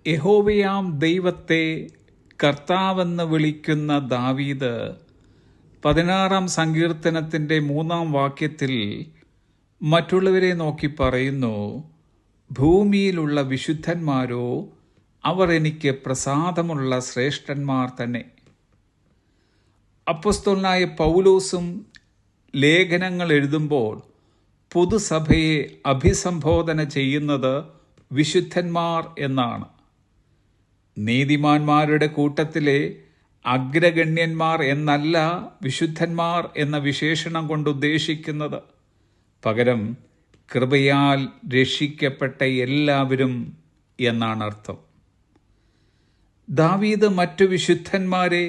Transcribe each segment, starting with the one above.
യഹോവയാം ദൈവത്തെ കർത്താവെന്ന് വിളിക്കുന്ന ദാവീദ് 16-ാം സങ്കീർത്തനത്തിൻ്റെ 3-ാം വാക്യത്തിൽ മറ്റുള്ളവരെ നോക്കി പറയുന്നു, ഭൂമിയിലുള്ള വിശുദ്ധന്മാരോ അവർ എനിക്ക് പ്രസാദമുള്ള ശ്രേഷ്ഠന്മാർ തന്നെ. അപ്പോസ്തലനായ പൗലോസും ലേഖനങ്ങൾ എഴുതുമ്പോൾ പൊതുസഭയെ അഭിസംബോധന ചെയ്യുന്നത് വിശുദ്ധന്മാർ എന്നാണ്. നീതിമാന്മാരുടെ കൂട്ടത്തിലെ അഗ്രഗണ്യന്മാർ എന്നല്ല വിശുദ്ധന്മാർ എന്ന വിശേഷണം കൊണ്ട് ഉദ്ദേശിക്കുന്നത്. പകരം കൃപയാൽ രക്ഷിക്കപ്പെട്ട എല്ലാവരും എന്നാണ് അർത്ഥം. ദാവീദ് മറ്റു വിശുദ്ധന്മാരെ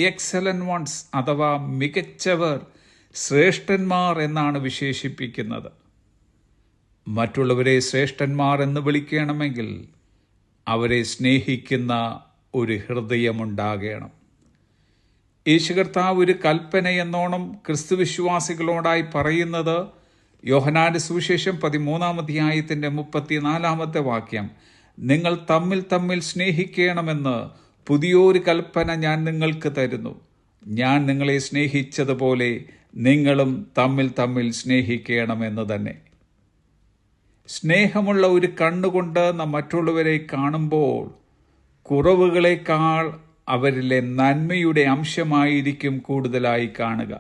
എക്സലന്റ് വൺസ് അഥവാ മികച്ചവർ, ശ്രേഷ്ഠന്മാർ എന്നാണ് വിശേഷിപ്പിക്കുന്നത്. മറ്റുള്ളവരെ ശ്രേഷ്ഠന്മാർ എന്ന് വിളിക്കണമെങ്കിൽ അവരെ സ്നേഹിക്കുന്ന ഒരു ഹൃദയമുണ്ടാകണം. യേശു കർത്താവ് ഒരു കൽപ്പന എന്നോണം ക്രിസ്തുവിശ്വാസികളോടായി പറയുന്നത് യോഹന്നാന്റെ സുവിശേഷം 13-ാം അധ്യായത്തിൻ്റെ 34-ാമത്തെ വാക്യം, നിങ്ങൾ തമ്മിൽ തമ്മിൽ സ്നേഹിക്കണമെന്ന് പുതിയൊരു കൽപ്പന ഞാൻ നിങ്ങൾക്ക് തരുന്നു. ഞാൻ നിങ്ങളെ സ്നേഹിച്ചതുപോലെ നിങ്ങളും തമ്മിൽ തമ്മിൽ സ്നേഹിക്കണമെന്ന് തന്നെ. സ്നേഹമുള്ള ഒരു കണ്ണുകൊണ്ട് നാം മറ്റുള്ളവരെ കാണുമ്പോൾ കുറവുകളേക്കാൾ അവരിലെ നന്മയുടെ അംശമായിരിക്കും കൂടുതലായി കാണുക.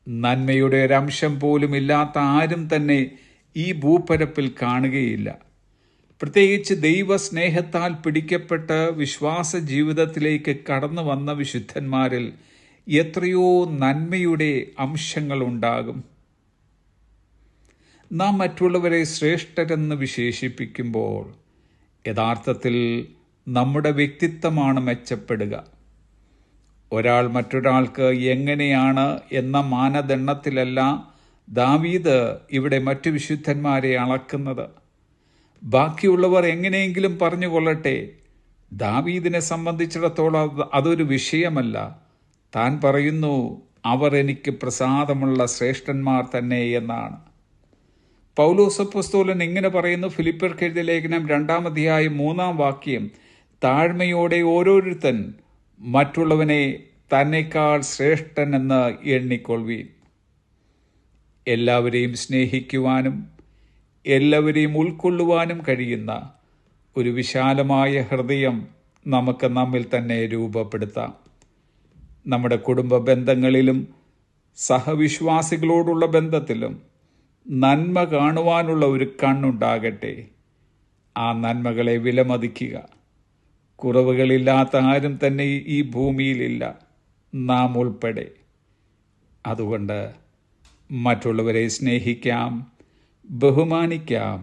നന്മയുടെ ഒരംശം പോലും ഇല്ലാത്ത ആരും തന്നെ ഈ ഭൂപരപ്പിൽ കാണുകയില്ല. പ്രത്യേകിച്ച് ദൈവസ്നേഹത്താൽ പിടിക്കപ്പെട്ട് വിശ്വാസ ജീവിതത്തിലേക്ക് കടന്നു വന്ന വിശുദ്ധന്മാരിൽ എത്രയോ നന്മയുടെ അംശങ്ങളുണ്ടാകും. നാം മറ്റുള്ളവരെ ശ്രേഷ്ഠരെന്ന് വിശേഷിപ്പിക്കുമ്പോൾ യഥാർത്ഥത്തിൽ നമ്മുടെ വ്യക്തിത്വമാണ് മെച്ചപ്പെടുക. ഒരാൾ മറ്റൊരാൾക്ക് എങ്ങനെയാണ് എന്ന മാനദണ്ഡത്തിലല്ല ദാവീദ് ഇവിടെ മറ്റു വിശുദ്ധന്മാരെ അളക്കുന്നത്. ബാക്കിയുള്ളവർ എങ്ങനെയെങ്കിലും പറഞ്ഞുകൊള്ളട്ടെ, ദാവീദിനെ സംബന്ധിച്ചിടത്തോളം അതൊരു വിഷയമല്ല. താൻ പറയുന്നു, അവർ എനിക്ക് പ്രസാദമുള്ള ശ്രേഷ്ഠന്മാർ തന്നെ എന്നാണ്. പൗലോസ് അപ്പോസ്തലൻ ഇങ്ങനെ പറയുന്നു, ഫിലിപ്പിയർക്ക് എഴുതിയ ലേഖനം 2-ാം അധ്യായം 3-ാം വാക്യം, താഴ്മയോടെ ഓരോരുത്തൻ മറ്റുള്ളവനെ തന്നെക്കാൾ ശ്രേഷ്ഠനെന്ന് എണ്ണിക്കൊള്ളുവീൻ. എല്ലാവരെയും സ്നേഹിക്കുവാനും എല്ലാവരെയും ഉൾക്കൊള്ളുവാനും കഴിയുന്ന ഒരു വിശാലമായ ഹൃദയം നമുക്ക് നമ്മിൽ തന്നെ രൂപപ്പെടുത്താം. നമ്മുടെ കുടുംബ ബന്ധങ്ങളിലും സഹവിശ്വാസികളോടുള്ള ബന്ധത്തിലും നന്മ കാണുവാനുള്ള ഒരു കണ്ണുണ്ടാകട്ടെ. ആ നന്മകളെ വിലമതിക്കുക. കുറവുകളില്ലാത്ത ആരും തന്നെ ഈ ഭൂമിയിലില്ല, നാം ഉൾപ്പെടെ. അതുകൊണ്ട് മറ്റുള്ളവരെ സ്നേഹിക്കാം, ബഹുമാനിക്കാം,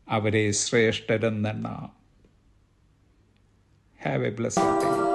അവരെ ശ്രേഷ്ഠരെന്നെണ്ണാം. Have a blessed day.